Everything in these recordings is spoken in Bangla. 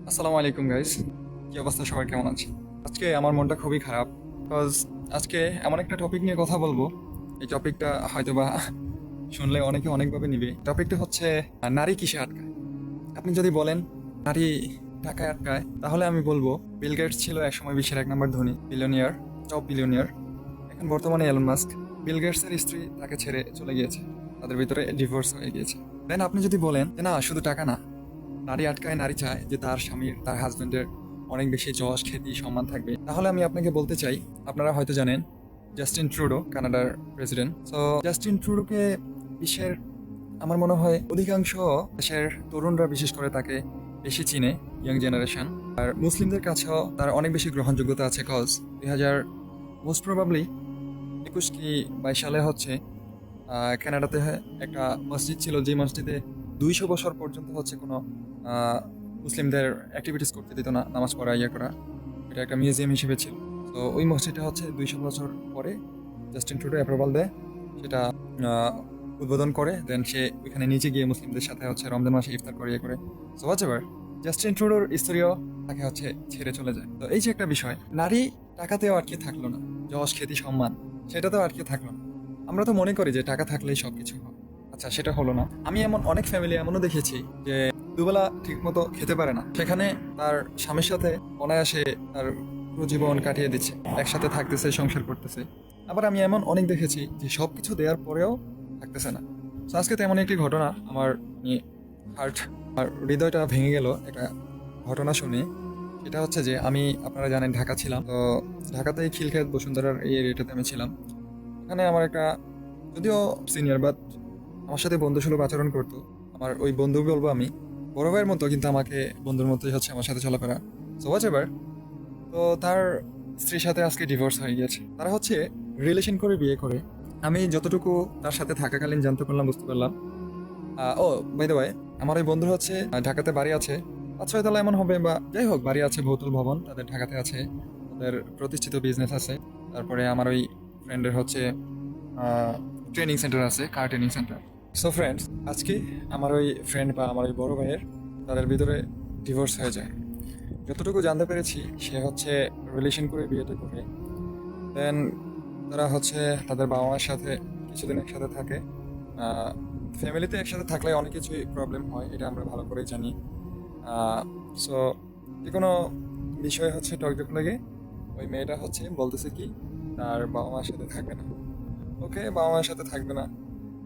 আসসালামু আলাইকুম গাইস, কি অবস্থা? সবাই কেমন আছে? আজকে আমার মনটা খুবই খারাপ, বিকজ আজকে এমন একটা টপিক নিয়ে কথা বলবো। এই টপিকটা হয়তোবা শুনলে অনেকে অনেকভাবে নিবে। টপিকটা হচ্ছে নারী কিসে আটকায়। আপনি যদি বলেন নারী টাকায় আটকায়, তাহলে আমি বলবো বিল গেটস ছিল একসময় বিশ্বের 1 নম্বর ধনী বিলিয়নিয়ার, টপ বিলিয়নিয়ার। এখন বর্তমানে এলন মাস্ক। বিল গেটসের স্ত্রী তাকে ছেড়ে চলে গিয়েছে, তাদের ভিতরে ডিভোর্স হয়ে গিয়েছে। দেন আপনি যদি বলেন যে না, শুধু টাকা না, নারী আটকায়, নারী চায় যে তার স্বামীর, তার হাজবেন্ডের অনেক বেশি যশ, খ্যাতি, সম্মান থাকবে, তাহলে আমি আপনাকে বলতে চাই, আপনারা হয়তো জানেন জাস্টিন ট্রুডো, কানাডার প্রেসিডেন্ট। তো জাস্টিন ট্রুডোকে বিশ্বের, আমার মনে হয় অধিকাংশ দেশের তরুণরা বিশেষ করে তাকে বেশি চিনে, ইয়াং জেনারেশন। আর মুসলিমদের কাছেও তার অনেক বেশি গ্রহণযোগ্যতা আছে, কজ 2000 মোস্ট প্রবাবলি 21 কি 22 সালে হচ্ছে কানাডাতে একটা মসজিদ ছিল, যে মসজিদে 200 বছর পর্যন্ত হচ্ছে কোনো আহ, মুসলিমদের অ্যাক্টিভিটিস করতে দিত না, নামাজ পড়া, ইয়ে করা। এটা একটা মিউজিয়াম হিসেবে ছিল। তো ওই মসজিদটা হচ্ছে 200 বছর পরে জাস্টিন ট্রুডো অ্যাপ্রুভাল দেয়, সেটা আহ, উদ্বোধন করে। দেন সে ওইখানে নিচে গিয়ে মুসলিমদের সাথে হচ্ছে রমজান মাসে ইফতার করে, ইয়ে করে। সো হোয়াটস এভার, জাস্টিন ট্রুডোর স্ত্রীও তাকে হচ্ছে ছেড়ে চলে যায়। তো এই যে একটা বিষয়, নারী টাকাতেও আটকে থাকলো না, যশ, খ্যাতি, সম্মান সেটাতেও আটকে থাকলো না। আমরা তো মনে করি যে টাকা থাকলেই সবকিছু হয়। আচ্ছা, সেটা হলো না। আমি এমন অনেক ফ্যামিলি এমনও দেখেছি যে দুবেলা ঠিক মতো খেতে পারে না, সেখানে তার স্বামীর সাথে অনায়াসে তার পুরো জীবন কাটিয়ে দিচ্ছে, একসাথে থাকতেছে, সংসার করতেছে। আবার আমি এমন অনেক দেখেছি যে সবকিছু দেওয়ার পরেও থাকতেছে না। তো আজকে তেমন একটি ঘটনা আমার হার্ট আর হৃদয়টা ভেঙে গেল একটা ঘটনা শুনে। সেটা হচ্ছে যে আমি, আপনারা জানেন, ঢাকা ছিলাম। তো ঢাকাতেই খিলক্ষেত বসুন্ধরার এই এরিয়াটাতে আমি ছিলাম। এখানে আমার একটা, যদিও সিনিয়র, বাট আমার সাথে বন্ধুসুলভ আচরণ করতো। আমার ওই বন্ধু বলবো আমি, বড় ভাইয়ের মতো, কিন্তু আমাকে বন্ধুর মতোই হচ্ছে আমার সাথে চলাফেরা। So what ever. তো তার স্ত্রীর সাথে আজকে ডিভোর্স হয়ে গিয়েছে। তারা হচ্ছে রিলেশন করে, বিয়ে করে। আমি যতটুকু তার সাথে থাকাকালীন জানতে পারলাম, বুঝতে পারলাম। ও, বাই দ্য ওয়ে, আমার ওই বন্ধুর হচ্ছে ঢাকাতে বাড়ি আছে, 5-6 তলা এমন হবে, বা যাই হোক, বাড়ি আছে, বহুতল ভবন তাদের ঢাকাতে আছে, তাদের প্রতিষ্ঠিত বিজনেস আছে। তারপরে আমার ওই ফ্রেন্ডের হচ্ছে ট্রেনিং সেন্টার আছে, কার ট্রেনিং সেন্টার। সো ফ্রেন্ডস, আজকে আমার ওই ফ্রেন্ড বা আমার ওই বড় ভাইয়ের, তাদের ভিতরে ডিভোর্স হয়ে যায়। যতটুকু জানতে পেরেছি, সে হচ্ছে রিলেশন করে, বিয়েটা করে। দেন তারা হচ্ছে তাদের বাবা মার সাথে কিছুদিন একসাথে থাকে। ফ্যামিলিতে একসাথে থাকলে অনেক কিছুই প্রবলেম হয়, এটা আমরা ভালো করেই জানি। সো যে কোনো বিষয় হচ্ছে টকজক লাগে, ওই মেয়েটা হচ্ছে বলতেছে কি, তার বাবা মার সাথে থাকবে না। ওকে, বাবা মায়ের সাথে থাকবে না,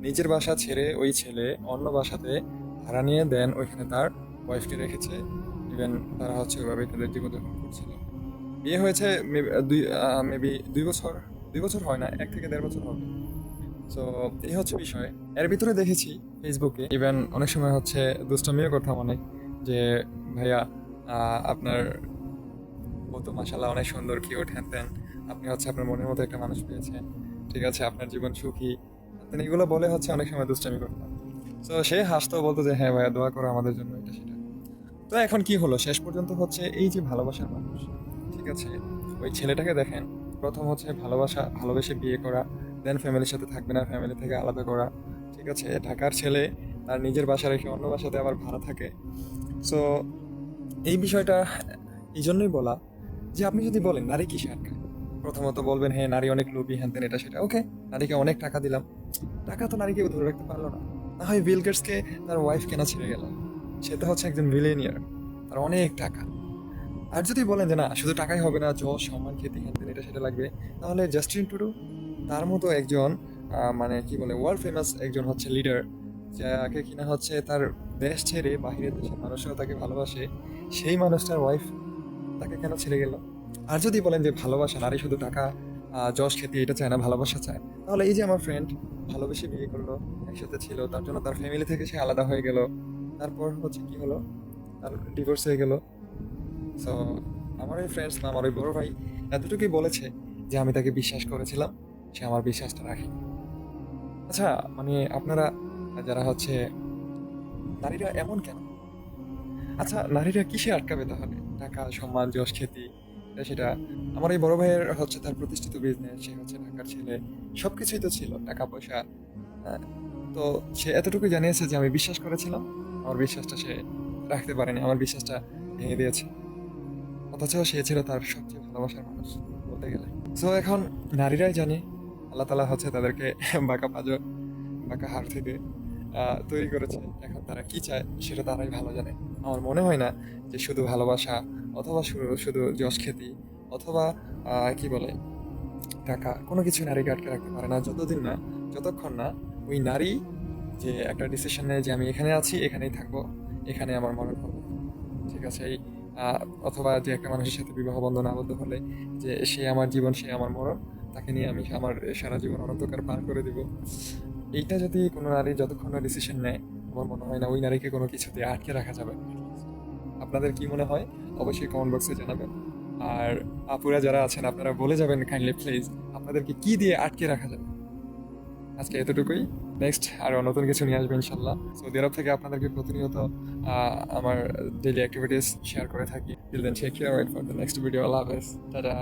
নিজের বাসা ছেড়ে ওই ছেলে অন্য বাসাতে ভাড়া নিয়ে, দেন ওইখানে তার ওয়াইফকে রেখেছে। ইভেন তারা হচ্ছে ওইভাবে তাদের জীবনযাপন করছিল। বিয়ে হয়েছে মেবি 2 বছর, 2 বছর হয় না, 1 থেকে 1.5 বছর হবে। তো এই হচ্ছে বিষয়। এর ভিতরে দেখেছি ফেসবুকে ইভেন অনেক সময় হচ্ছে দুষ্টমিও করতাম অনেক, যে ভাইয়া, আপনার ও তো মাসাল্লাহ অনেক সুন্দর, কিউট, হ্যান ত্যান, আপনি হচ্ছে আপনার মনের মতো একটা মানুষ পেয়েছেন, ঠিক আছে, আপনার জীবন সুখী, আপনি এগুলো বলে হচ্ছে অনেক সময় দুষ্টামি করতাম। তো সে হাসতো, বলতো যে হ্যাঁ ভাইয়া, দোয়া করো আমাদের জন্য, এটা সেটা। তো এখন কি হলো, শেষ পর্যন্ত হচ্ছে এই যে ভালোবাসার মানুষ, ঠিক আছে, ওই ছেলেটাকে দেখেন, প্রথম হচ্ছে ভালোবাসা, ভালোবেসে বিয়ে করা, দেন ফ্যামিলির সাথে থাকবে না, ফ্যামিলি থেকে আলাদা করা, ঠিক আছে, ঢাকার ছেলে তার নিজের বাসা রেখে অন্য বাসাতে আবার ভাড়া থাকে। সো এই বিষয়টা এই জন্যই বলা, যে আপনি যদি বলেন নারী কিসে আটকায়, প্রথমত বলবেন হ্যাঁ নারী অনেক লোভী, হ্যান ত্যান, এটা সেটা। ওকে, নারীকে অনেক টাকা দিলাম, টাকা তো নারীকে ধরে রাখতে পারলো না। না হয় বিল গেটসকে তার ওয়াইফ কেনা ছেড়ে গেল, সে তো হচ্ছে একজন বিলিয়নিয়ার, তার অনেক টাকা। আর যদি বলেন যে না, শুধু টাকাই হবে না, যশ, সম্মান, খ্যাতি, হ্যান ত্যান, এটা সেটা লাগবে, তাহলে জাস্টিন টুডু, তার মতো একজন মানে কি বলে, ওয়ার্ল্ড ফেমাস একজন হচ্ছে লিডার, যাকে কিনা হচ্ছে তার দেশ ছেড়ে বাহিরের দেশের মানুষরাও তাকে ভালোবাসে, সেই মানুষটার ওয়াইফ তাকে কেন ছেড়ে গেল? আর যদি বলেন যে ভালোবাসা, নারী শুধু টাকা, যশ, খ্যাতি এটা চায় না, ভালোবাসা চায়, তাহলে এই যে আমার ফ্রেন্ড ভালোবেসে বিয়ে করলো, একসাথে ছিল, তার জন্য তার ফ্যামিলি থেকে সে আলাদা হয়ে গেল, তারপর হচ্ছে কি হলো, তার ডিভোর্স হয়ে গেল। সো আমার ওই ফ্রেন্ডস বা আমার ওই বড় ভাই এতটুকুই বলেছে যে আমি তাকে বিশ্বাস করেছিলাম, সে আমার বিশ্বাসটা রাখে। আচ্ছা, মানে আপনারা যারা হচ্ছে, নারীরা এমন কেন? আচ্ছা, নারীরা কিসে আটকাবে তাহলে? টাকা, সম্মান, যশ, খ্যাতি, এটা সেটা। আমার এই বড় ভাইয়ের হচ্ছে তার প্রতিষ্ঠিত বিজনেস, সে হচ্ছে ঢাকার ছেলে, সবকিছুই তো ছিল, টাকা পয়সা। আহ, তো সে এতটুকু জানিয়েছে যে আমি বিশ্বাস করেছিলাম, আমার বিশ্বাসটা সে রাখতে পারেনি, আমার বিশ্বাসটা ভেঙে দিয়েছে, অথচ সে ছিল তার সবচেয়ে ভালোবাসার মানুষ বলতে গেলে। সো এখন নারীরাই জানে আল্লাহ তালা হচ্ছে তাদেরকে বাঁকা পাঁজর বাঁকা হাড় থেকে তৈরি করেছে। এখন তারা কি চায় সেটা তারাই ভালো জানে। আমার মনে হয় না যে শুধু ভালোবাসা অথবা শুধু শুধু যশ খ্যাতি অথবা কি বলে টাকা কোনো কিছু নারীকে আটকে রাখতে পারে না, যতক্ষণ না ওই নারী যে একটা ডিসিশন নেয় যে আমি এখানে আছি, এখানেই থাকবো, এখানে আমার মরণ হবে। ঠিক আছে, এই অথবা যে একটা মানুষের সাথে বিবাহ বন্ধনে আবদ্ধ হলে যে সে আমার জীবন, সে আমার মরণ, তাকে নিয়ে আমি আমার সারা জীবন অনন্তকাল পার করে দিব, এইটা যদি কোনো নারী যতক্ষণ না ডিসিশন নেয়, আমার মনে হয় না ওই নারীকে কোনো কিছুতে আটকে রাখা যাবে। আপনাদের কি মনে হয় অবশ্যই কমেন্ট বক্সে জানাবেন। আর আপুরা যারা আছেন আপনারা বলে যাবেন কাইন্ডলি প্লিজ, আপনাদেরকে কি দিয়ে আটকে রাখা যাবে। আজকে এতটুকুই, নেক্সট আরও নতুন কিছু নিয়ে আসবে ইনশাল্লাহ। সৌদি আরব থেকে আপনাদেরকে প্রতিনিয়ত আমার ডেইলি অ্যাক্টিভিটিস শেয়ার করে থাকি। Till then take care, wait for the next video. আল্লাহ হাফেজ, টাটা।